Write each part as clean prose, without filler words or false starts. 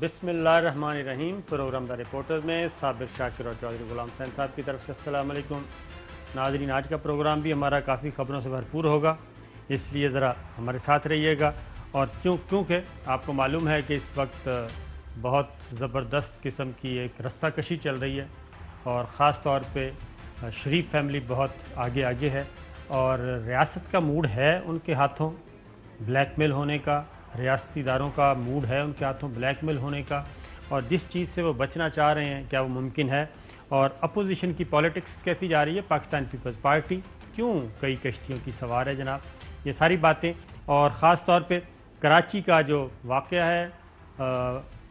بسم اللہ الرحمن الرحیم۔ پروگرام دا رپورٹر میں صابر شاکر اور چودھری غلام حسین صاحب کی طرف سے السلام علیکم ناظرین۔ آج کا پروگرام بھی ہمارا کافی خبروں سے بھرپور ہوگا، اس لیے ذرا ہمارے ساتھ رہیے گا۔ اور کیونکہ آپ کو معلوم ہے کہ اس وقت بہت زبردست قسم کی ایک رسہ کشی چل رہی ہے، اور خاص طور پہ شریف فیملی بہت آگے ہے، اور ریاست کا موڈ ہے ان کے ہاتھوں بلیک میل ہونے کا، ریاستی اداروں کا موڈ ہے ان کے ہاتھوں بلیک میل ہونے کا، اور جس چیز سے وہ بچنا چاہ رہے ہیں کیا وہ ممکن ہے؟ اور اپوزیشن کی پالیٹکس کیسی جا رہی ہے؟ پاکستان پیپلز پارٹی کیوں کئی کشتیوں کی سوار ہے جناب؟ یہ ساری باتیں، اور خاص طور پہ کراچی کا جو واقعہ ہے،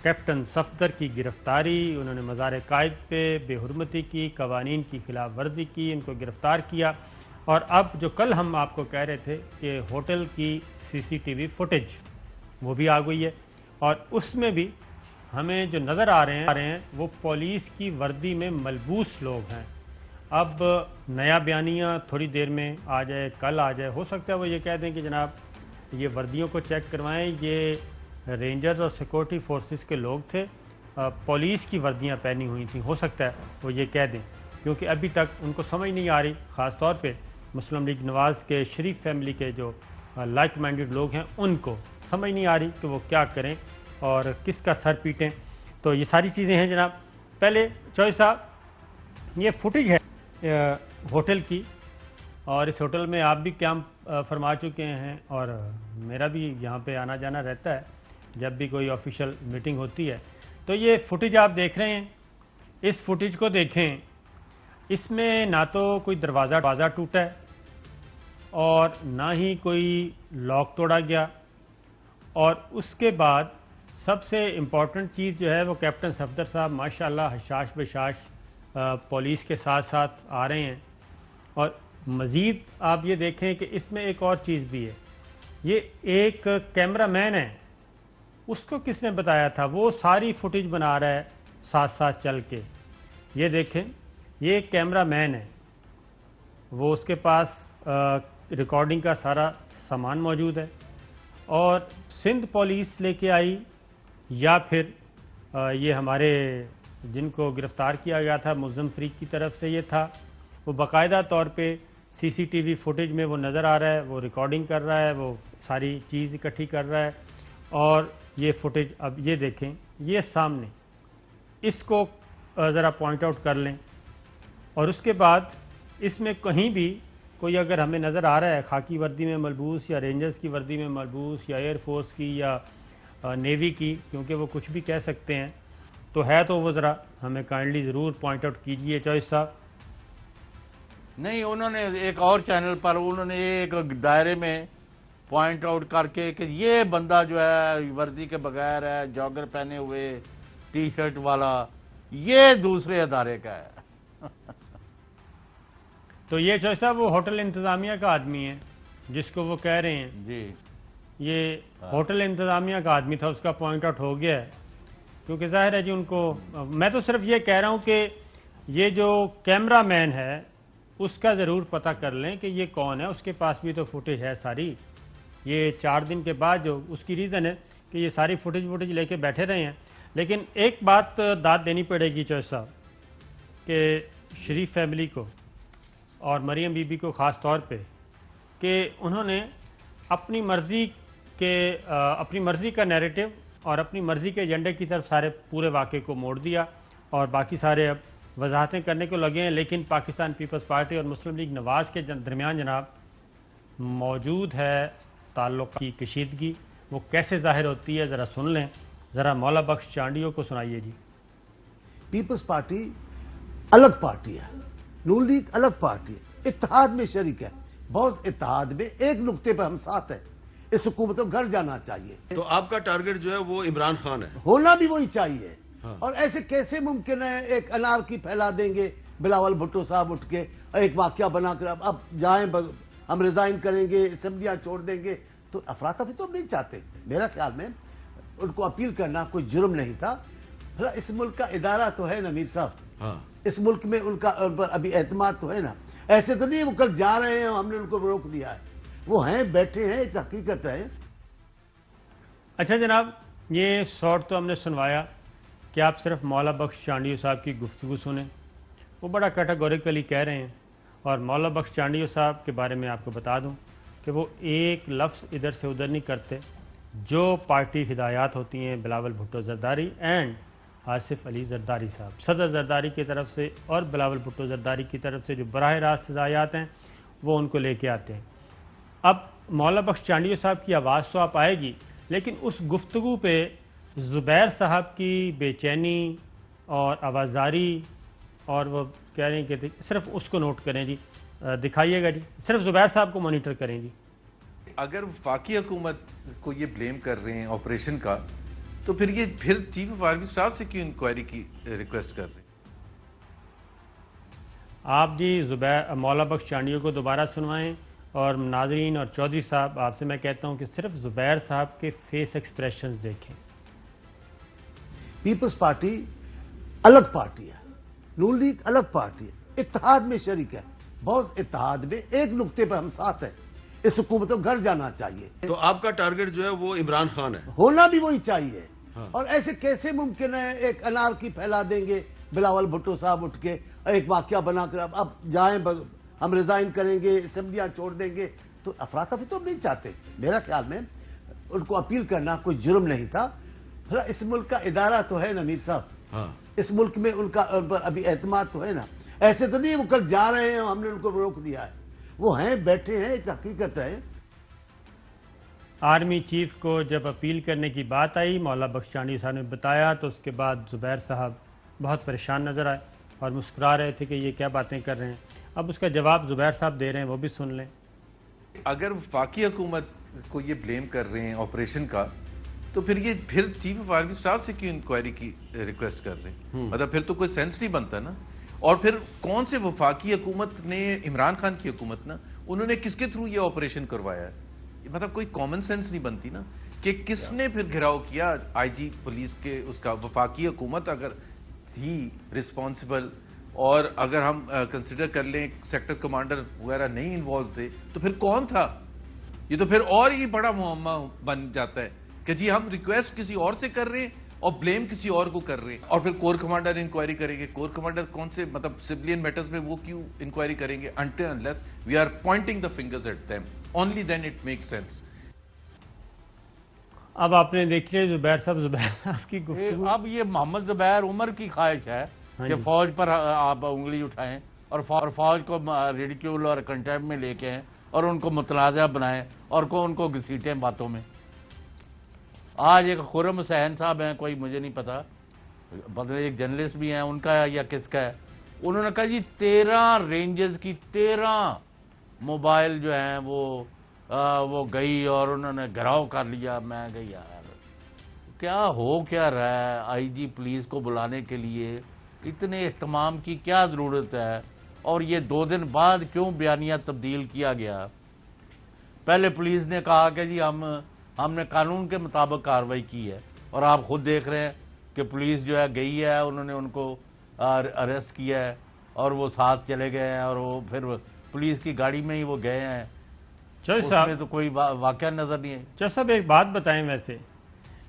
کیپٹن صفدر کی گرفتاری، انہوں نے مزار قائد پہ بے حرمتی کی، قوانین کی خلاف ورزی کی، ان کو گرفتار کیا، اور اب جو کل ہم آپ کو کہہ رہے تھے کہ ہوٹل کی سی سی ٹی وی فوٹیج وہ بھی آ گئی ہے، اور اس میں بھی ہمیں جو نظر آ رہے ہیں وہ پولیس کی وردی میں ملبوس لوگ ہیں۔ اب نیا بیانیہ تھوڑی دیر میں آ جائے، کل آ جائے، ہو سکتا ہے وہ یہ کہہ دیں کہ جناب یہ وردیوں کو چیک کروائیں، یہ رینجرز اور سیکورٹی فورسز کے لوگ تھے، پولیس کی وردیاں پہنی ہوئی تھیں، ہو سکتا ہے وہ یہ کہہ دیں، کیونکہ ابھی تک ان کو سمجھ نہیں آ رہی، خاص طور پہ مسلم لیگ نواز کے شریف فیملی کے جو لائک مائنڈڈ لوگ ہیں ان کو سمجھ نہیں آ رہی کہ وہ کیا کریں اور کس کا سر پیٹیں۔ تو یہ ساری چیزیں ہیں جناب۔ پہلے چوہدری صاحب، یہ فوٹیج ہے ہوٹل کی، اور اس ہوٹل میں آپ بھی قیام فرما چکے ہیں، اور میرا بھی یہاں پہ آنا جانا رہتا ہے جب بھی کوئی آفیشیل میٹنگ ہوتی ہے۔ تو یہ فوٹیج آپ دیکھ رہے ہیں، اس فوٹیج کو دیکھیں، اس میں نہ تو کوئی دروازہ ٹوٹا ہے اور نہ ہی کوئی لاک توڑا گیا، اور اس کے بعد سب سے امپورٹنٹ چیز جو ہے وہ کیپٹن صفدر صاحب ماشاءاللہ حشاش بشاش پولیس کے ساتھ ساتھ آ رہے ہیں۔ اور مزید آپ یہ دیکھیں کہ اس میں ایک اور چیز بھی ہے، یہ ایک کیمرہ مین ہے، اس کو کس نے بتایا تھا؟ وہ ساری فوٹیج بنا رہا ہے ساتھ ساتھ چل کے۔ یہ دیکھیں، یہ ایک کیمرہ مین ہے، وہ اس کے پاس ریکارڈنگ کا سارا سامان موجود ہے، اور سندھ پولیس لے کے آئی یا پھر یہ ہمارے جن کو گرفتار کیا گیا تھا ملزم فریق کی طرف سے یہ تھا، وہ باقاعدہ طور پہ سی سی ٹی وی فوٹیج میں وہ نظر آ رہا ہے، وہ ریکارڈنگ کر رہا ہے، وہ ساری چیز اکٹھی کر رہا ہے۔ اور یہ فوٹیج اب یہ دیکھیں، یہ سامنے، اس کو ذرا پوائنٹ آؤٹ کر لیں، اور اس کے بعد اس میں کہیں بھی کوئی اگر ہمیں نظر آ رہا ہے خاکی وردی میں ملبوس، یا رینجرز کی وردی میں ملبوس، یا ایئر فورس کی، یا نیوی کی، کیونکہ وہ کچھ بھی کہہ سکتے ہیں، تو ہے تو وہ ذرا ہمیں کائنڈلی ضرور پوائنٹ آؤٹ کیجئے چوہدری صاحب۔ نہیں، انہوں نے ایک اور چینل پر انہوں نے ایک دائرے میں پوائنٹ آؤٹ کر کے کہ یہ بندہ جو ہے وردی کے بغیر ہے، جاگر پہنے ہوئے، ٹی شرٹ والا، یہ دوسرے ادارے کا ہے۔ تو یہ چوہدری صاحب وہ ہوٹل انتظامیہ کا آدمی ہے جس کو وہ کہہ رہے ہیں، جی یہ ہوٹل انتظامیہ کا آدمی تھا، اس کا پوائنٹ آؤٹ ہو گیا ہے، کیونکہ ظاہر ہے جی ان کو، میں تو صرف یہ کہہ رہا ہوں کہ یہ جو کیمرہ مین ہے اس کا ضرور پتہ کر لیں کہ یہ کون ہے، اس کے پاس بھی تو فوٹیج ہے ساری۔ یہ 4 دن کے بعد جو اس کی ریزن ہے کہ یہ ساری فوٹیج لے کے بیٹھے رہے ہیں۔ لیکن ایک بات داد دینی پڑے گی چوہدری صاحب کہ شریف فیملی کو اور مریم بی بی کو خاص طور پہ، کہ انہوں نے اپنی مرضی کا نیریٹو اور اپنی مرضی کے ایجنڈے کی طرف سارے پورے واقعے کو موڑ دیا، اور باقی سارے اب وضاحتیں کرنے کو لگے ہیں۔ لیکن پاکستان پیپلز پارٹی اور مسلم لیگ نواز کے درمیان جناب موجود ہے تعلق کی کشیدگی، وہ کیسے ظاہر ہوتی ہے ذرا سن لیں، ذرا مولا بخش چانڈیوں کو سنائیے جی۔ پیپلز پارٹی الگ پارٹی ہے، نون لیگ الگ پارٹی ہے، اتحاد میں شریک ہے، بہت اتحاد میں ایک نقطے پہ ہم ساتھ ہیں، اس حکومت کو گھر جانا چاہیے۔ تو آپ کا ٹارگٹ جو ہے وہ عمران خان ہے، ہونا بھی وہی چاہیے۔ اور ایسے کیسے ممکن ہے ایک انارکی پھیلا دیں گے بلاول بھٹو صاحب اٹھ کے ایک واقعہ بنا کر اب جائیں ہم ریزائن کریں گے، اسمبلیاں چھوڑ دیں گے، تو افراتفری تو ہم نہیں چاہتے۔ میرا خیال میں ان کو اپیل کرنا کوئی جرم نہیں تھا۔ اس ملک کا ادارہ تو ہے نا میر صاحب، اس ملک میں ان پر ابھی اعتماد تو ہے نا، ایسے تو نہیں وہ کل جا رہے ہیں ہم نے ان کو روک دیا ہے، وہ ہیں بیٹھے ہیں، ایک حقیقت ہے۔ اچھا جناب، یہ شارٹ تو ہم نے سنوایا کہ آپ صرف مولا بخش چانڈیو صاحب کی گفتگو سنیں. وہ بڑا کیٹاگوریکلی کہہ رہے ہیں. اور مولا بخش چانڈیو صاحب کے بارے میں آپ کو بتا دوں کہ وہ ایک لفظ ادھر سے ادھر نہیں کرتے. جو پارٹی ہدایات ہوتی ہیں بلاول بھٹو زرداری اینڈ آصف علی زرداری صاحب، صدر زرداری کی طرف سے اور بلاول بھٹو زرداری کی طرف سے جو براہ راست ہدایات ہیں وہ ان کو لے کے آتے ہیں. اب مولا بخش چانڈیو صاحب کی آواز تو آپ آئے گی، لیکن اس گفتگو پہ زبیر صاحب کی بے چینی اور آوازاری، اور وہ کہہ رہے ہیں کہ صرف اس کو نوٹ کریں جی، دکھائیے گا جی، صرف زبیر صاحب کو مانیٹر کریں جی. اگر وفاقی حکومت کو یہ بلیم کر رہے ہیں آپریشن کا، تو پھر چیف آف آرمی اسٹاف سے کیوں انکوائری کی ریکویسٹ کر رہے ہیں؟ آپ جی مولا بخش چانڈیو کو دوبارہ سنوائیں. اور ناظرین اور چودھری صاحب، آپ سے میں کہتا ہوں کہ صرف زبیر صاحب کے فیس ایکسپریشنز دیکھیں. پیپلز پارٹی الگ پارٹی ہے، نون لیگ الگ پارٹی ہے، اتحاد میں شریک ہے. بہت اتحاد میں ایک نقطے پہ ہم ساتھ ہیں، اس حکومت کو گھر جانا چاہیے. تو آپ کا ٹارگٹ جو ہے وہ عمران خان ہے. ہونا بھی وہی چاہیے. اور ایسے کیسے ممکن ہے ایک انارکی پھیلا دیں گے بلاول بھٹو صاحب اٹھ کے ایک واقعہ بنا کر اب جائیں ہم ریزائن کریں گے، اسمبلیاں چھوڑ دیں گے. تو افراتفری تو ہم نہیں چاہتے. میرا خیال میں ان کو اپیل کرنا کوئی جرم نہیں تھا. اس ملک کا ادارہ تو ہے نا میر صاحب، اس ملک میں ان کا ابھی اعتماد تو ہے نا. ایسے تو نہیں وہ کل جا رہے ہیں ہم نے ان کو روک دیا ہے. وہ ہیں، بیٹھے ہیں، ایک حقیقت ہے. آرمی چیف کو جب اپیل کرنے کی بات آئی، مولا بخش چانڈیو صاحب نے بتایا تو اس کے بعد زبیر صاحب بہت پریشان نظر آئے اور مسکرا رہے تھے کہ یہ کیا باتیں کر رہے ہیں. اب اس کا جواب زبیر صاحب دے رہے ہیں، وہ بھی سن لیں. اگر وفاقی حکومت کو یہ بلیم کر رہے ہیں آپریشن کا، تو پھر چیف آف آرمی اسٹاف سے کیوں انکوائری کی ریکویسٹ کر رہے ہیں؟ مطلب پھر تو کوئی سینس نہیں بنتا نا. اور پھر کون سے وفاقی حکومت نے، عمران خان کی حکومت نا، انہوں نے کس کے تھرو یہ آپریشن کروایا ہے؟ مطلب کوئی کامن سینس نہیں بنتی نا کہ کس نے پھر گھراؤ کیا آئی جی پولیس کے. اس کا وفاقی حکومت اگر تھی رسپانسبل، اور اگر ہم کنسیڈر کر لیں سیکٹر کمانڈر وغیرہ نہیں انوالو تھے، تو پھر کون تھا؟ یہ تو پھر اور ہی بڑا معمہ بن جاتا ہے کہ جی ہم ریکویسٹ کسی اور سے کر رہے ہیں اور بلیم کسی اور کو کر رہے ہیں. اور پھر کور کمانڈر انکوائری کریں گے. کور کمانڈر کون سے، مطلب سویلین میٹرز میں وہ کیوں انکوائری کریں گے؟ until unless we are pointing the fingers at them, only then it makes sense. اب آپ نے دیکھ لیا زبیر صاحب کی گفتگو. اب یہ محمد زبیر عمر کی خواہش ہے کہ فوج پر آپ انگلی اٹھائیں اور فوج کو ریڈیکیول اور کنٹیمپ میں لے کے ہیں اور ان کو متنازع بنائیں اور ان کو گھسیٹیں باتوں میں. آج ایک خرم حسین صاحب ہیں، کوئی مجھے نہیں پتا، ایک جرنلسٹ بھی ہیں، ان کا ہے یا کس کا ہے، انہوں نے کہا جی 13 رینجز کی 13 موبائل جو ہیں وہ گئی اور انہوں نے گھراؤ کر لیا. میں گئی یار کیا رہا ہے؟ آئی جی پولیس کو بلانے کے لیے اتنے اہتمام کی کیا ضرورت ہے؟ اور یہ 2 دن بعد کیوں بیانیہ تبدیل کیا گیا؟ پہلے پولیس نے کہا کہ جی ہم نے قانون کے مطابق کارروائی کی ہے، اور آپ خود دیکھ رہے ہیں کہ پولیس جو ہے گئی ہے، انہوں نے ان کو اریسٹ کیا ہے اور وہ ساتھ چلے گئے ہیں، اور وہ پھر پولیس کی گاڑی میں ہی وہ گئے ہیں. چودھری اس صاحب، میں تو کوئی واقعہ نظر نہیں ہے. چودھری صاحب ایک بات بتائیں، ویسے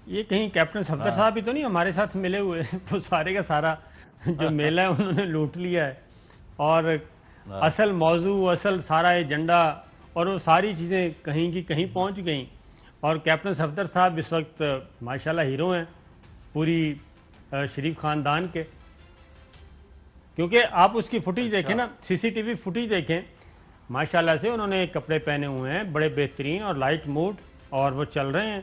یہ کہیں کیپٹن صفدر صاحب بھی تو نہیں ہمارے ساتھ ملے ہوئے؟ وہ سارے کا سارا جو میلہ ہے انہوں نے لوٹ لیا ہے، اور اصل موضوع، اصل سارا ایجنڈا اور وہ ساری چیزیں کہیں کی کہیں پہنچ گئیں. اور کیپٹن صفدر صاحب اس وقت ماشاءاللہ ہیرو ہیں پوری شریف خاندان کے. کیونکہ آپ اس کی فوٹیج دیکھیں نا، سی سی ٹی وی فوٹیج دیکھیں، ماشاءاللہ سے انہوں نے کپڑے پہنے ہوئے ہیں بڑے بہترین اور لائٹ موڈ، اور وہ چل رہے ہیں،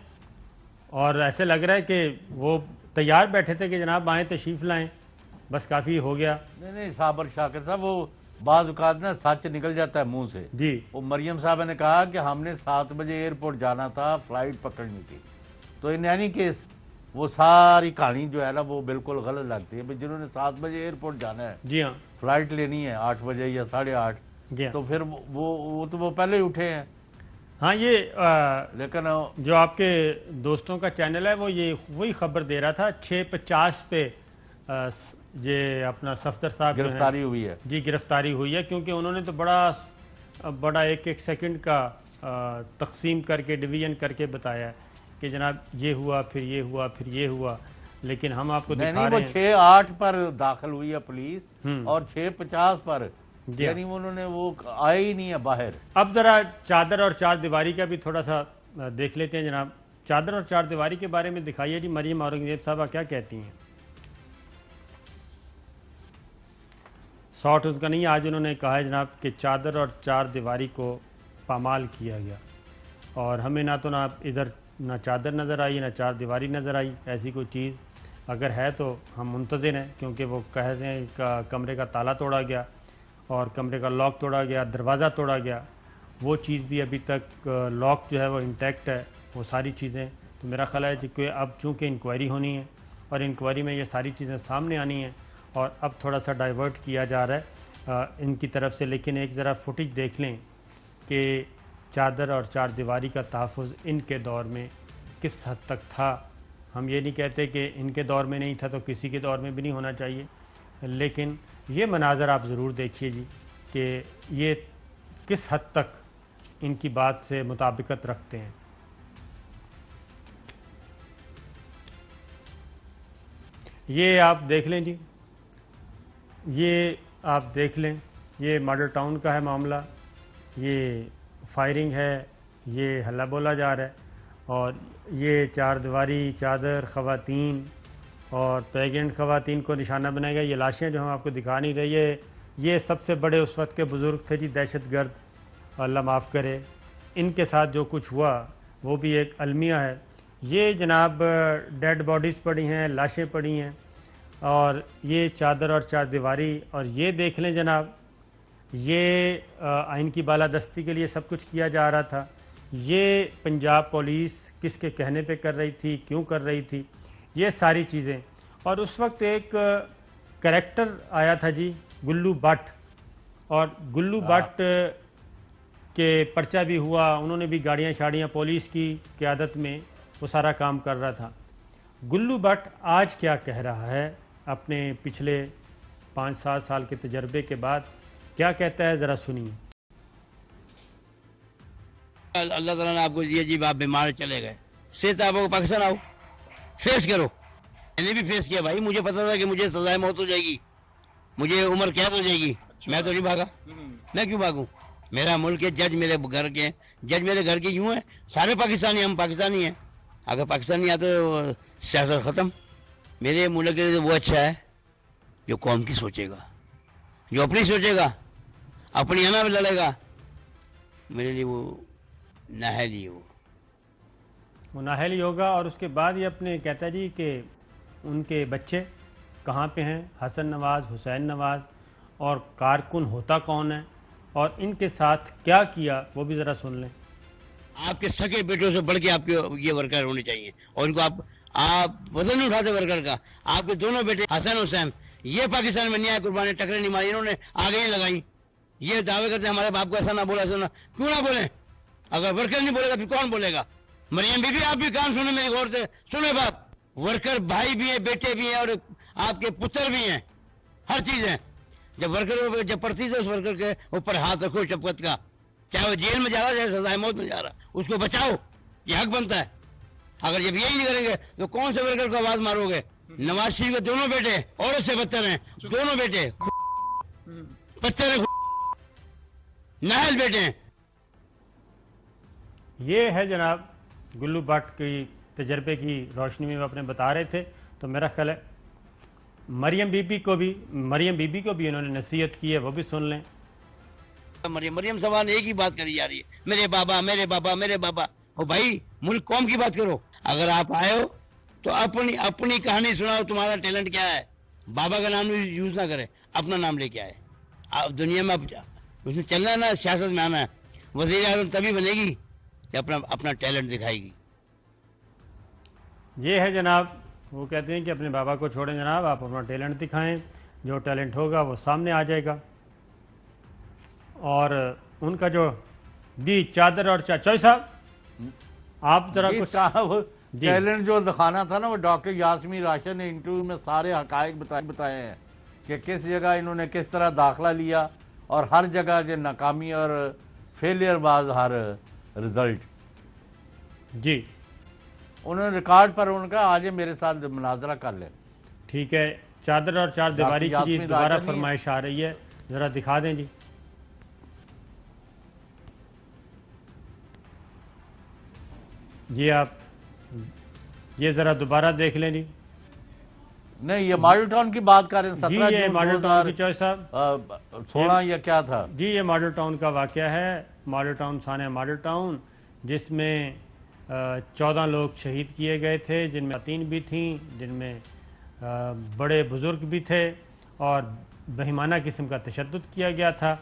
اور ایسے لگ رہا ہے کہ وہ تیار بیٹھے تھے کہ جناب آئیں تشریف لائیں، بس کافی ہو گیا. نہیں صابر شاکر صاحب، وہ بعض اوقات نا سچ نکل جاتا ہے منہ سے. جی، وہ مریم صاحب نے کہا کہ ہم نے 7 بجے ایئرپورٹ جانا تھا، فلائٹ پکڑنی تھی. تو ان یعنی کہ وہ ساری کہانی جو ہے نا وہ بالکل غلط لگتی ہے. جنہوں نے 7 بجے ایئرپورٹ جانا ہے، جی ہاں، فلائٹ لینی ہے 8 بجے یا 8:30، جی ہاں. تو پھر وہ پہلے ہی اٹھے ہیں. ہاں، یہ لیکن جو آپ کے دوستوں کا چینل ہے وہ وہی خبر دے رہا تھا 6:50 پہ یہ اپنا صفدر صاحب گرفتاری ہوئی ہے. جی، گرفتاری ہوئی ہے، کیونکہ انہوں نے تو بڑا ایک سیکنڈ کا تقسیم کر کے ڈویژن کر کے بتایا ہے کہ جناب یہ ہوا پھر یہ ہوا پھر یہ ہوا، لیکن ہم آپ کو نہیں دکھا وہ رہے ہیں 6:08 پر داخل ہوئی ہے پولیس اور 6:50 پر جی یعنی انہوں نے وہ آئے ہی نہیں ہے باہر۔ اب ذرا چادر اور چار دیواری کا بھی تھوڑا سا دیکھ لیتے ہیں جناب۔ چادر اور چار دیواری کے بارے میں دکھائیے جی، مریم اورنگزیب صاحبہ کیا کہتی ہیں؟ ساٹھ ان کا نہیں، آج انہوں نے کہا ہے جناب کہ چادر اور چار دیواری کو پامال کیا گیا، اور ہمیں نہ تو نہ ادھر نہ چادر نظر آئی نہ چار دیواری نظر آئی، ایسی کوئی چیز اگر ہے تو ہم منتظر ہیں، کیونکہ وہ کہتے ہیں کمرے کا تالا توڑا گیا اور کمرے کا لاک توڑا گیا، دروازہ توڑا گیا، وہ چیز بھی ابھی تک لاک جو ہے وہ انٹیکٹ ہے، وہ ساری چیزیں۔ تو میرا خیال ہے کہ اب چونکہ انکوائری ہونی ہے اور انکوائری میں یہ ساری چیزیں سامنے آنی ہیں، اور اب تھوڑا سا ڈائیورٹ کیا جا رہا ہے ان کی طرف سے، لیکن ایک ذرا فوٹیج دیکھ لیں کہ چادر اور چار دیواری کا تحفظ ان کے دور میں کس حد تک تھا۔ ہم یہ نہیں کہتے کہ ان کے دور میں نہیں تھا تو کسی کے دور میں بھی نہیں ہونا چاہیے، لیکن یہ مناظر آپ ضرور دیکھیے جی کہ یہ کس حد تک ان کی بات سے مطابقت رکھتے ہیں۔ یہ آپ دیکھ لیں جی، یہ آپ دیکھ لیں، یہ ماڈل ٹاؤن کا ہے معاملہ، یہ فائرنگ ہے، یہ ہلا بولا جا رہا ہے، اور یہ چار دیواری چادر خواتین اور پیگنٹ خواتین کو نشانہ بنایا گیا۔ یہ لاشیں جو ہم آپ کو دکھا نہیں رہی، یہ سب سے بڑے اس وقت کے بزرگ تھے جی، دہشت گرد، اللہ معاف کرے، ان کے ساتھ جو کچھ ہوا وہ بھی ایک المیہ ہے۔ یہ جناب ڈیڈ باڈیز پڑی ہیں، لاشیں پڑی ہیں، اور یہ چادر اور چار دیواری، اور یہ دیکھ لیں جناب، یہ آئین کی بالادستی کے لیے سب کچھ کیا جا رہا تھا۔ یہ پنجاب پولیس کس کے کہنے پہ کر رہی تھی، کیوں کر رہی تھی، یہ ساری چیزیں۔ اور اس وقت ایک کریکٹر آیا تھا جی، گلو بٹ، اور گلو بٹ کے پرچہ بھی ہوا، انہوں نے بھی گاڑیاں شاڑیاں پولیس کی قیادت میں وہ سارا کام کر رہا تھا۔ گلو بٹ آج کیا کہہ رہا ہے اپنے پچھلے 5-7 سال کے تجربے کے بعد، کیا کہتا ہے ذرا سنیے۔ اللہ تعالیٰ نے آپ کو دیا جی، آپ بیمار چلے گئے، صحت آپ کو پاکستان آؤ فیس کرو۔ میں نے بھی فیس کیا بھائی، مجھے پتا تھا کہ مجھے سزائے موت ہو جائے گی، مجھے عمر قید ہو جائے گی، میں تو نہیں بھاگا۔ میں کیوں بھاگوں؟ میرا ملک ہے، جج میرے گھر کے ہیں، جج میرے گھر کے یوں ہیں، سارے پاکستانی، ہم پاکستانی ہیں۔ اگر پاکستانی آتے تو سیاست ختم۔ میرے ملک کے لیے وہ اچھا ہے جو قوم کی سوچے گا، جو اپنی سوچے گا، اپنی انا میں لڑے گا، میرے لیے وہ نااہل ہی وہ نااہل ہی ہوگا۔ اور اس کے بعد یہ اپنے کہتا ہے جی کہ ان کے بچے کہاں پہ ہیں، حسن نواز، حسین نواز، اور کارکن ہوتا کون ہے، اور ان کے ساتھ کیا کیا وہ بھی ذرا سن لیں۔ آپ کے سگے بیٹوں سے بڑھ کے آپ کے یہ ورکر ہونے چاہیے، اور ان کو آپ وزن نہیں اٹھاتے ورکر کا۔ آپ کے دونوں بیٹے حسن حسین، یہ پاکستان میں نہیں آئے، قربانی ٹکرے نہیں ماری، انہوں نے آگے ہی لگائی۔ یہ دعوے کرتے ہیں ہمارے باپ کو ایسا نہ بولا، ایسا نہ، کیوں نہ بولیں؟ اگر ورکر نہیں بولے گا پھر کون بولے گا؟ مریم بی بی آپ بھی کام سنیں، میری غور سے سنیں بات۔ ورکر بھائی بھی ہیں، بیٹے بھی ہیں، اور آپ کے پتر بھی ہیں، ہر چیز ہے۔ جب ورکر جب پرتی سے اس ورکر کے اوپر ہاتھ رکھو شفقت کا، چاہے وہ جیل میں جا رہا چاہے سزائے موت میں جا رہا، اس کو بچاؤ، یہ حق بنتا ہے۔ اگر جب یہی نہیں کریں گے تو کون سے ورکر کو آواز مارو گے؟ نواز شریف کے دونوں بیٹے عورت سے بدتر ہیں، دونوں بیٹے پتھر نااہل بیٹے ہیں۔ یہ ہے جناب گلو بٹ کی تجربے کی روشنی میں وہ اپنے بتا رہے تھے۔ تو میرا خیال ہے مریم بی بی کو بھی انہوں نے نصیحت کی ہے، وہ بھی سن لیں۔ مریم سوال ایک ہی بات کری جا رہی ہے، میرے بابا میرے بابا میرے بابا۔ او بھائی ملک قوم کی بات کرو۔ اگر آپ آئے ہو تو اپنی کہانی سناؤ، تمہارا ٹیلنٹ کیا ہے۔ بابا کا نام یوز نہ کرے، اپنا نام لے کے آئے۔ آپ دنیا میں اس نے چلنا ہے نا، سیاست میں آنا ہے۔ وزیر اعظم تبھی بنے گی کہ اپنا ٹیلنٹ دکھائے گی۔ یہ ہے جناب، وہ کہتے ہیں کہ اپنے بابا کو چھوڑیں جناب، آپ اپنا ٹیلنٹ دکھائیں، جو ٹیلنٹ ہوگا وہ سامنے آ جائے گا۔ اور ان کا جو جی چادر اور چوئی صاحب آپ ذرا کچھ ٹیلنٹ جو دکھانا تھا نا، وہ ڈاکٹر یاسمین راشد نے انٹرویو میں سارے حقائق بتائے ہیں کہ کس جگہ انہوں نے کس طرح داخلہ لیا، اور ہر جگہ جو ناکامی اور فیلئر باز ہر رزلٹ۔ جی انہوں نے ریکارڈ پر ان کا آج میرے ساتھ مناظرہ کر لیں. ٹھیک ہے, چادر اور چار دیواری کی جی یاسمین دوبارہ راجہ نہیں ہے. فرمائش آ رہی ہے, ذرا دکھا دیں جی. جی آپ یہ ذرا دوبارہ دیکھ لیں جی. نہیں یہ ماڈل ٹاؤن کی بات کر رہے ہیں, جی 17 یہ جون ماڈل ٹاؤن کی چوائس صاحب, 16 یا کیا تھا. جی یہ ماڈل ٹاؤن کا واقعہ ہے, ماڈل ٹاؤن سانحہ ماڈل ٹاؤن, جس میں 14 لوگ شہید کیے گئے تھے, جن میں خواتین بھی تھیں, جن میں بڑے بزرگ بھی تھے, اور بہیمانہ قسم کا تشدد کیا گیا تھا.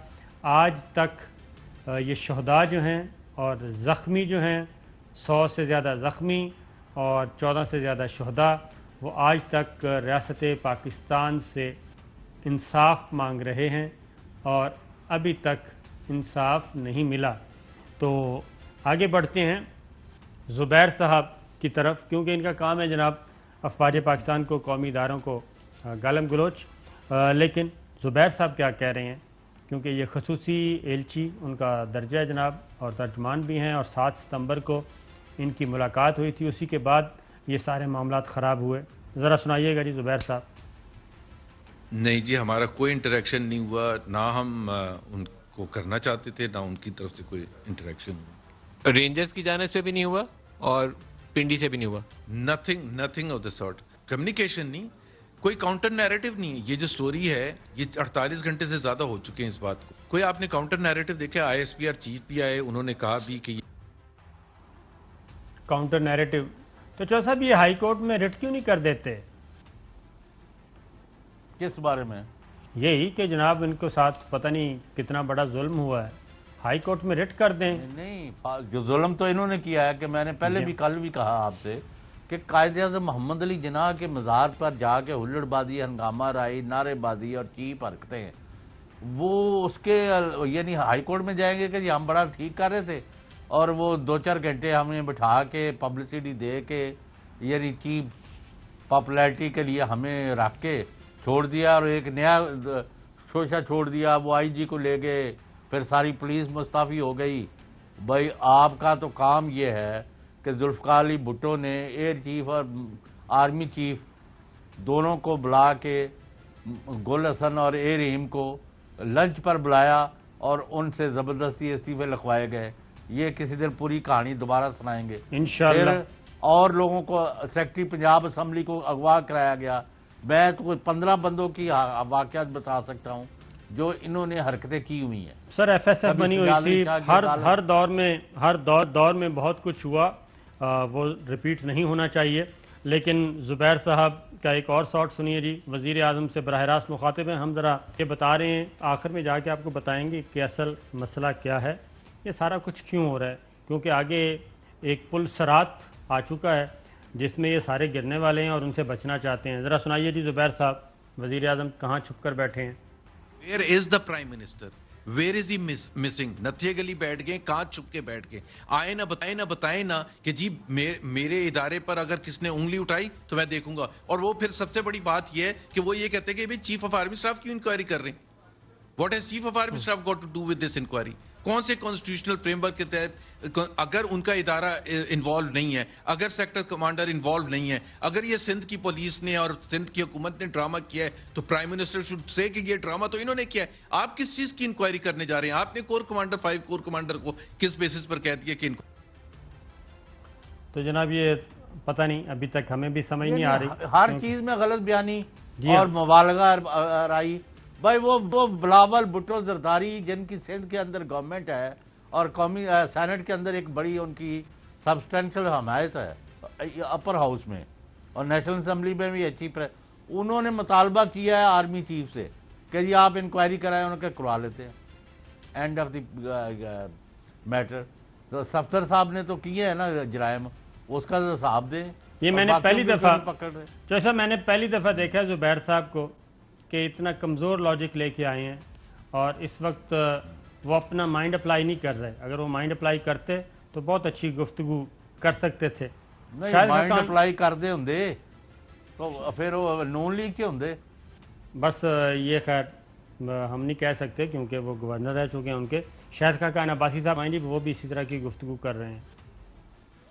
آج تک یہ شہداء جو ہیں اور زخمی جو ہیں, 100 سے زیادہ زخمی اور 14 سے زیادہ شہداء, وہ آج تک ریاست پاکستان سے انصاف مانگ رہے ہیں اور ابھی تک انصاف نہیں ملا. تو آگے بڑھتے ہیں زبیر صاحب کی طرف, کیونکہ ان کا کام ہے جناب افواج پاکستان کو, قومی اداروں کو گالم گلوچ. لیکن زبیر صاحب کیا کہہ رہے ہیں, کیونکہ یہ خصوصی ایلچی ان کا درجہ ہے جناب, اور ترجمان بھی ہیں, اور 7 ستمبر کو ان کی ملاقات ہوئی تھی, اسی کے بعد یہ سارے معاملات خراب ہوئے. ذرا سنائیے گا جی زبیر صاحب. نہیں جی, ہمارا کوئی انٹریکشن نہیں ہوا, نہ ہم ان کو کرنا چاہتے تھے, نہ ان کی طرف سے کوئی انٹریکشن ہوا. رینجرز کی جانب سے بھی نہیں ہوا اور پنڈی سے بھی نہیں ہوا. Nothing of the sort. Communication نہیں, کوئی کاؤنٹر نیریٹو نہیں. یہ جو سٹوری ہے یہ 48 گھنٹے سے زیادہ ہو چکے ہیں اس بات کو. کوئی آپ نے کاؤنٹر نیریٹو دیکھا؟ I S P R chief بھی آئے, انہوں نے کہا بھی کہ کاؤنٹر نیریٹو. تو چوہدری صاحب یہ ہائی کورٹ میں رٹ کیوں نہیں کر دیتے؟ کس بارے میں؟ یہی کہ جناب ان کو ساتھ پتہ نہیں کتنا بڑا ظلم ہوا ہے, ہائی کورٹ میں رٹ کر دیں. نہیں, جو ظلم تو انہوں نے کیا ہے کہ میں نے پہلے بھی کل بھی کہا آپ سے کہ قائد اعظم محمد علی جناح کے مزار پر جا کے ہلڑ بازی, ہنگامہ رائی, نعرے بازی اور چیپ حرکتیں ہیں, وہ اس کے یعنی ہائی کورٹ میں جائیں گے کہ جی ہم بڑا ٹھیک کر رہے تھے, اور وہ 2-4 گھنٹے ہمیں بٹھا کے پبلسٹی دے کے یعنی چیپ پاپولیرٹی کے لیے ہمیں رکھ کے چھوڑ دیا, اور ایک نیا شوشہ چھوڑ دیا. وہ آئی جی کو لے گئے, پھر ساری پولیس مستعفی ہو گئی. بھائی آپ کا تو کام یہ ہے کہ ذوالفقار علی بھٹو نے ایئر چیف اور آرمی چیف دونوں کو بلا کے گل حسن اور اے رحیم کو لنچ پر بلایا اور ان سے زبردستی استعفے لکھوائے گئے. یہ کسی دن پوری کہانی دوبارہ سنائیں گے انشاءاللہ. پھر اور لوگوں کو سیکرٹری پنجاب اسمبلی کو اغوا کرایا گیا. میں تو کوئی 15 بندوں کی واقعات بتا سکتا ہوں جو انہوں نے حرکتیں کی ہوئی ہیں. سر ایف ایس ایف بنی ہوئی تھی, ہر دور میں بہت کچھ ہوا, وہ ریپیٹ نہیں ہونا چاہیے. لیکن زبیر صاحب کا ایک اور شاٹ سنیے جی, وزیر اعظم سے براہ راست مخاطب ہیں. ہم ذرا یہ بتا رہے ہیں, آخر میں جا کے آپ کو بتائیں گے کہ اصل مسئلہ کیا ہے, یہ سارا کچھ کیوں ہو رہا ہے. کیونکہ آگے ایک پل سرات آ چکا ہے جس میں یہ سارے گرنے والے ہیں اور ان سے بچنا چاہتے ہیں. ذرا سنائیے جی زبیر صاحب, وزیر اعظم کہاں چھپ کر بیٹھے ہیں؟ Where is the Prime Minister? Where is he missing? نتھیے گلی بیٹھ گئے, کہاں چھپ کے بیٹھ گئے؟ آئے نہ بتائیں نا کہ جی میرے ادارے پر اگر کس نے انگلی اٹھائی تو میں دیکھوں گا. اور وہ پھر سب سے بڑی بات یہ ہے کہ وہ یہ کہتے ہیں کہ چیف آف آرمی اسٹاف کیوں انکوائری کر رہے ہیں. What has Chief of Army Staff got to do with this inquiry? کون سے کانسٹیٹیوشنل فریم ورک کے تحت اگر ان کا ادارہ انوالو نہیں ہے, اگر سیکٹر کمانڈر انوالو نہیں ہے, اگر یہ سندھ کی پولیس نے اور سندھ کی حکومت نے ڈرامہ کیا ہے تو پرائم منسٹر شوڈ سے کہ یہ ڈرامہ تو انہوں نے کیا ہے. آپ کس چیز کی انکوائری کرنے جا رہے ہیں؟ آپ نے کور کمانڈر 5 کور کمانڈر کو کس بیسس پر کہہ دیا کہ تو جناب یہ پتہ نہیں, ابھی تک ہمیں بھی سمجھ نہیں آ رہی. ہر چیز میں غلط بیانی اور مبالغہ رائی. بھائی وہ بلاول بھٹو زرداری جن کی سندھ کے اندر گورنمنٹ ہے اور قومی سینٹ کے اندر ایک بڑی ان کی سبسٹینشل حمایت ہے اپر ہاؤس میں اور نیشنل اسمبلی میں بھی اچھی انہوں نے مطالبہ کیا ہے آرمی چیف سے کہ جی آپ انکوائری کرائیں, انہوں کے کروا لیتے ہیں. And of the matter. Safdar صاحب نے تو کیے ہے نا جرائم, اس کا تو حساب دیں. یہ میں نے پہلی دفعہ جیسا میں نے پہلی دفعہ دیکھا زبیر صاحب کو کہ اتنا کمزور لاجک لے کے آئے ہیں, اور اس وقت وہ اپنا مائنڈ اپلائی نہیں کر رہے. اگر وہ مائنڈ اپلائی کرتے تو بہت اچھی گفتگو کر سکتے تھے. مائنڈ اپلائی کر دے ہوں تو پھر وہ نون لیگ کے ہوں. بس یہ خیر ہم نہیں کہہ سکتے کیونکہ وہ گورنر رہ چکے ہیں ان کے. شاید خاقان عباسی صاحب آئیں جی, وہ بھی اسی طرح کی گفتگو کر رہے ہیں.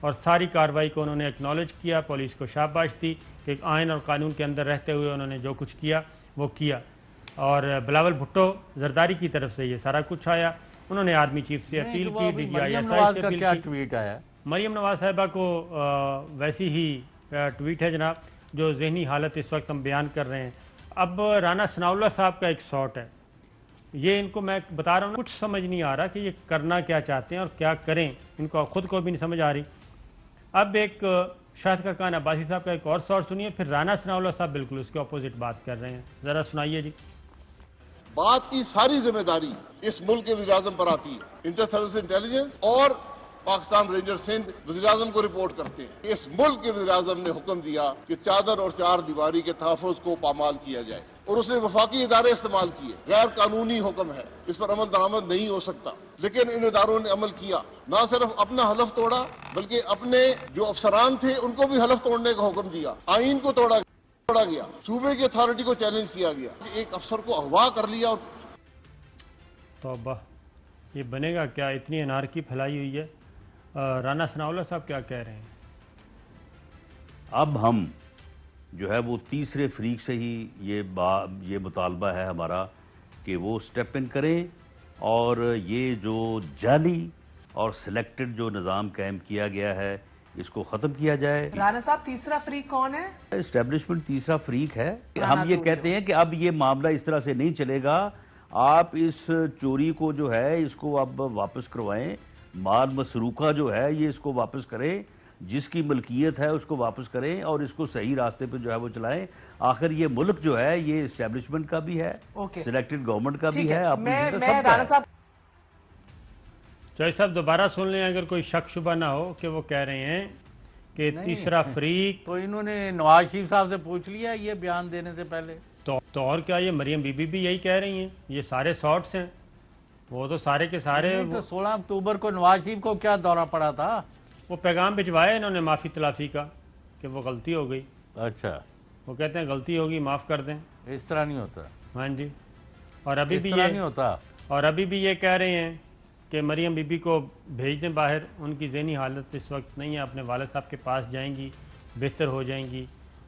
اور ساری کارروائی کو انہوں نے ایکنالج کیا، پولیس کو شاباش دی کہ آئین اور قانون کے اندر رہتے ہوئے انہوں نے جو کچھ کیا وہ کیا. اور بلاول بھٹو زرداری کی طرف سے یہ سارا کچھ آیا. انہوں نے آرمی چیف سے اپیل کی، D G I S I سے اپیل کی. ٹویٹ آیا مریم نواز صاحبہ کو ویسی ہی ٹویٹ ہے جناب جو ذہنی حالت اس وقت ہم بیان کر رہے ہیں. اب رانا ثناء اللہ صاحب کا ایک شاٹ ہے، یہ ان کو میں بتا رہا ہوں کچھ سمجھ نہیں آ رہا کہ یہ کرنا کیا چاہتے ہیں اور کیا کریں، ان کو خود کو بھی نہیں سمجھ آ رہی. اب ایک شاہد خاقان عباسی صاحب کا ایک اور شاٹ سنیے، پھر رانا ثناء اللہ صاحب بالکل اس کے اپوزٹ بات کر رہے ہیں. ذرا سنائیے جی. بات کی ساری ذمہ داری اس ملک کے وزیر اعظم پر آتی ہے. انٹر سروس انٹیلیجنس اور پاکستان رینجر سندھ وزیر اعظم کو رپورٹ کرتے ہیں. اس ملک کے وزیر اعظم نے حکم دیا کہ چادر اور چار دیواری کے تحفظ کو پامال کیا جائے اور اس نے وفاقی ادارے استعمال کیے. غیر قانونی حکم ہے، اس پر عمل درآمد نہیں ہو سکتا، لیکن ان اداروں نے عمل کیا. نہ صرف اپنا حلف توڑا بلکہ اپنے جو افسران تھے ان کو بھی حلف توڑنے کا حکم دیا. آئین کو توڑا گیا، صوبے کی اتھارٹی کو چیلنج کیا گیا، ایک افسر کو اغوا کر لیا. اور توبہ، یہ بنے گا کیا؟ اتنی انارکی پھیلائی ہوئی ہے. رانا ثناء اللہ صاحب کیا کہہ رہے ہیں؟ اب ہم جو ہے وہ تیسرے فریق سے ہی یہ مطالبہ ہے ہمارا کہ وہ سٹیپ ان کریں اور یہ جو جعلی اور سلیکٹڈ جو نظام قائم کیا گیا ہے اس کو ختم کیا جائے. رانا صاحب تیسرا فریق کون ہے؟ اسٹیبلشمنٹ تیسرا فریق ہے. ہم یہ کہتے ہیں کہ اب یہ معاملہ اس طرح سے نہیں چلے گا. آپ اس چوری کو جو ہے اس کو اب واپس کروائیں. مال مسروقہ جو ہے یہ اس کو واپس کریں، جس کی ملکیت ہے اس کو واپس کریں اور اس کو صحیح راستے پہ جو ہے وہ چلائیں. آخر یہ ملک جو ہے یہ اسٹیبلشمنٹ کا بھی ہے، سلیکٹڈ گورنمنٹ کا بھی ہے. چوہدری صاحب دوبارہ سن لیں اگر کوئی شک شبہ نہ ہو کہ وہ کہہ رہے ہیں کہ تیسرا فریق. تو انہوں نے نواز شریف صاحب سے پوچھ لیا یہ بیان دینے سے پہلے. تو اور کیا، یہ مریم بی بی بھی یہی کہہ رہی ہیں. یہ سارے شارٹس ہیں، وہ تو سارے کے سارے. تو 16 اکتوبر کو نواز شریف کو کیا دورہ پڑا تھا؟ وہ پیغام بھجوایا انہوں نے معافی تلافی کا کہ وہ غلطی ہو گئی. اچھا، وہ کہتے ہیں غلطی ہوگی معاف کر دیں. اس طرح نہیں ہوتا. ہاں جی. اور ابھی بھی نہیں ہوتا. اور ابھی بھی یہ کہہ رہے ہیں کہ مریم بی بی کو بھیج دیں باہر. ان کی ذہنی حالت اس وقت نہیں ہے، اپنے والد صاحب کے پاس جائیں گی، بہتر ہو جائیں گی،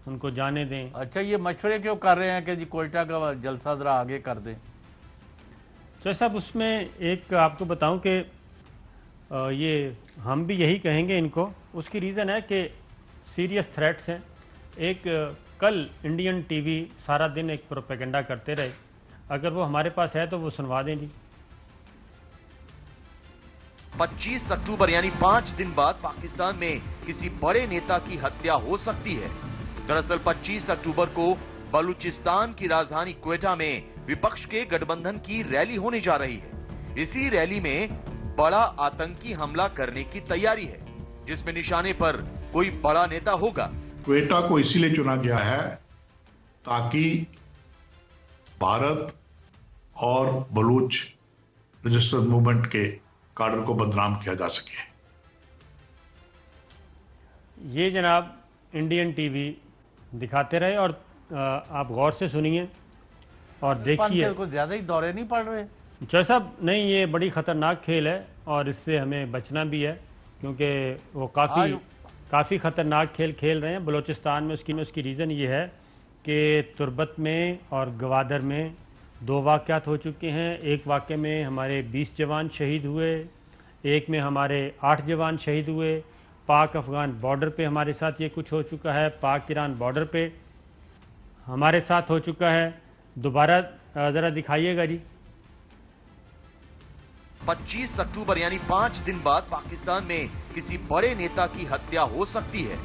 ان کو جانے دیں. اچھا، یہ مشورے کیوں کر رہے ہیں کہ جی کوئٹہ کا جلسہ ذرا آگے کر دیں؟ تو صاحب اس میں ایک آپ کو بتاؤں کہ یہ ہم بھی یہی کہیں گے ان کو. اس کی ریزن ہے کہ سیریس تھریٹس ہیں. ایک کل انڈین ٹی وی سارا دن ایک پروپیگنڈا کرتے رہے، اگر وہ ہمارے پاس ہے تو وہ سنوا دیں جی. 25 اکتوبر یعنی 5 دن بعد پاکستان میں کسی بڑے نیتا کی ہتیا ہو سکتی ہے. دراصل 25 اکتوبر کو بلوچستان کی راجدھانی کوئٹہ میں وپکش کے گٹھ بندھن کی ریلی ہونے جا رہی ہے. اسی ریلی میں بڑا آتنکی حملہ کرنے کی تیاری ہے جس میں نشانے پر کوئی بڑا نیتا ہوگا. کوئٹہ کو اسی لیے چنا گیا ہے تاکہ بھارت اور بلوچ رجسٹرڈ موومنٹ کے کارڈر کو بدنام کیا جا سکے. یہ جناب انڈین ٹی وی دکھاتے رہے اور آپ غور سے سنیے اور دیکھیے. زیادہ ہی دورے نہیں پڑ رہے چوہدری صاحب؟ نہیں، یہ بڑی خطرناک کھیل ہے اور اس سے ہمیں بچنا بھی ہے کیونکہ وہ کافی خطرناک کھیل کھیل رہے ہیں بلوچستان میں. اس کی ریزن یہ ہے کہ تربت میں اور گوادر میں 2 واقعات ہو چکے ہیں. ایک واقعے میں ہمارے 20 جوان شہید ہوئے، ایک میں ہمارے 8 جوان شہید ہوئے. پاک افغان بارڈر پہ ہمارے ساتھ یہ کچھ ہو چکا ہے، پاک ایران بارڈر پہ ہمارے ساتھ ہو چکا ہے. دوبارہ ذرا دکھائیے گا جی. 25 اکتوبر یعنی 5 دن بعد پاکستان میں کسی بڑے نیتا کی ہتیا ہو سکتی ہے.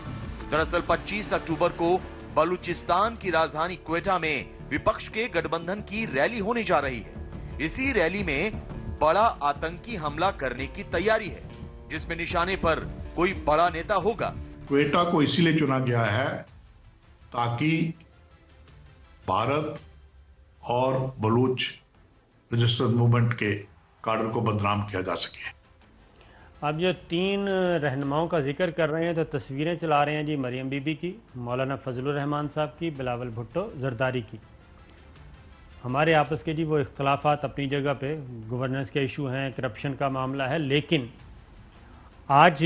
دراصل 25 اکتوبر کو بلوچستان کی راجدھانی کوئٹہ میں وپکش کے گٹھ بندھن کی ریلی ہونے جا رہی ہے. اسی ریلی میں بڑا آتنکی حملہ کرنے کی تیاری ہے جس میں نشانے پر کوئی بڑا نیتا ہوگا. کوئٹہ کو اسی لیے چنا گیا ہے تاکہ بھارت اور بلوچ رجسٹرڈ موومنٹ کے کارڈر کو بدنام کیا جا سکے. اب جو 3 رہنماؤں کا ذکر کر رہے ہیں تو تصویریں چلا رہے ہیں جی مریم بی بی کی، مولانا فضل الرحمان صاحب کی، بلاول بھٹو زرداری کی. ہمارے آپس کے جی وہ اختلافات اپنی جگہ پہ، گورننس کے ایشو ہیں، کرپشن کا معاملہ ہے، لیکن آج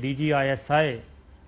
DG ISI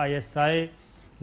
ISI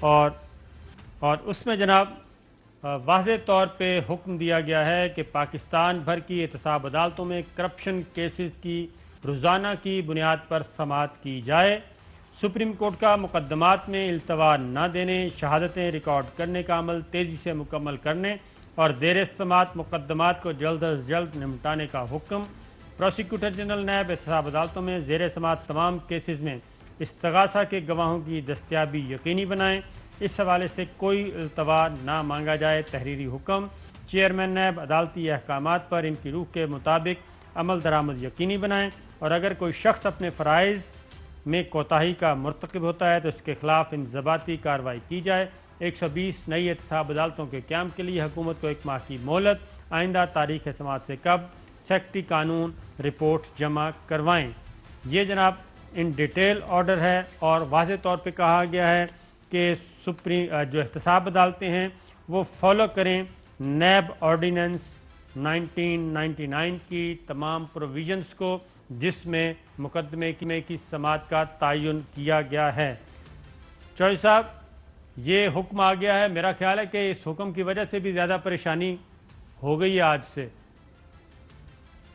اور اس میں جناب واضح طور پہ حکم دیا گیا ہے کہ پاکستان بھر کی احتساب عدالتوں میں کرپشن کیسز کی روزانہ کی بنیاد پر سماعت کی جائے، سپریم کورٹ کا مقدمات میں التوا نہ دینے، شہادتیں ریکارڈ کرنے کا عمل تیزی سے مکمل کرنے اور زیر سماعت مقدمات کو جلد از جلد نمٹانے کا حکم۔ پروسیکیوٹر جنرل نیب احتساب عدالتوں میں زیر سماعت تمام کیسز میں استغاثہ کے گواہوں کی دستیابی یقینی بنائیں، اس حوالے سے کوئی التوا نہ مانگا جائے۔ تحریری حکم، چیئرمین نیب عدالتی احکامات پر ان کی روح کے مطابق عمل درآمد یقینی بنائیں، اور اگر کوئی شخص اپنے فرائض میں کوتاہی کا مرتکب ہوتا ہے تو اس کے خلاف انضباطی کارروائی کی جائے۔ 120 نئی احتساب عدالتوں کے قیام کے لیے حکومت کو 1 ماہ کی مہلت، آئندہ تاریخ سماعت سے قبل سیکرٹری قانون رپورٹ جمع کروائیں۔ یہ جناب ان ڈیٹیل آرڈر ہے، اور واضح طور پہ کہا گیا ہے کہ جو احتساب عدالتیں ہیں وہ فالو کریں نیب آرڈیننس 1999 کی تمام پروویژنز کو، جس میں مقدمے کی سماعت کا تعین کیا گیا ہے۔ چوہدری صاحب، یہ حکم آ گیا ہے، میرا خیال ہے کہ اس حکم کی وجہ سے بھی زیادہ پریشانی ہو گئی ہے آج سے۔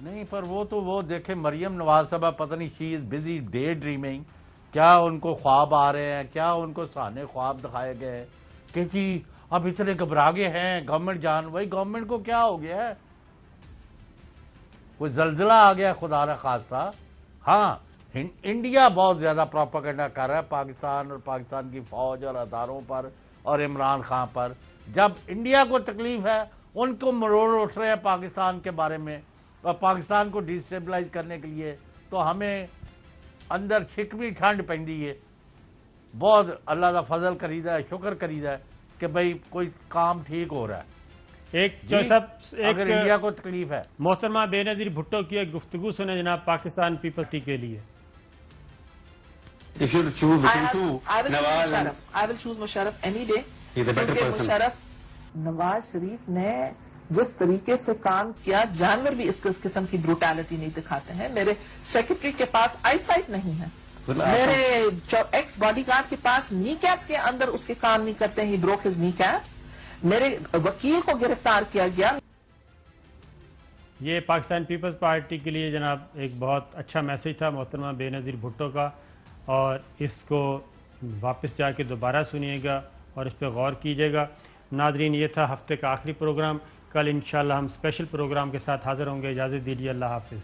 نہیں، پر وہ دیکھیں مریم نواز صاحبہ پتہ نہیں شی از بزی ڈے ڈریمنگ، کیا ان کو خواب آ رہے ہیں، کیا ان کو سہانے خواب دکھائے گئے کہ جی اب اتنے گھبرا گئے ہیں گورنمنٹ جان۔ وہی گورنمنٹ کو کیا ہو گیا ہے؟ کوئی زلزلہ آ گیا خدا نہ خواستہ؟ ہاں، انڈیا بہت زیادہ پروپیگنڈا کر رہا ہے پاکستان اور پاکستان کی فوج اور اداروں پر اور عمران خان پر۔ جب انڈیا کو تکلیف ہے ان کو مروڑ اٹھ رہے ہیں پاکستان کے بارے میں اور پاکستان کو ڈیسٹیبلائز کرنے کے لیے، تو ہمیں اندر چھکوی ٹھنڈ پیندی ہے۔ بہت اللہ کا فضل کریدا ہے، شکر کریدا ہے کہ بھئی کوئی کام ٹھیک ہو رہا ہے۔ اگر انڈیا کو تکلیف ہے۔ محترمہ بے نظیر بھٹو کی ایک گفتگو سنے جناب پاکستان پیپلز پارٹی کے لیے۔ I will choose Musharraf any day. Nawaz Sharif نے جس طریقے سے کام کیا، جانور بھی اس قسم کی بروٹیلٹی نہیں دکھاتے ہیں۔ میرے سیکرٹری کے پاس آئی سائٹ نہیں ہے، میرے ایکس باڈی گارڈ کے پاس نی کیپس کے اندر اس کے کام نہیں کرتے ہیں، بروک ہز نی کیپس۔ میرے وکیل کو گرفتار کیا گیا۔ یہ پاکستان پیپلز پارٹی کے لیے جناب ایک بہت اچھا میسج تھا محترمہ بے نظیر بھٹو کا، اور اس کو واپس جا کے دوبارہ سنیے گا اور اس پہ غور کیجیے گا۔ ناظرین، یہ تھا ہفتے کا آخری پروگرام۔ کل انشاءاللہ ہم اسپیشل پروگرام کے ساتھ حاضر ہوں گے۔ اجازت دیجیے، اللہ حافظ۔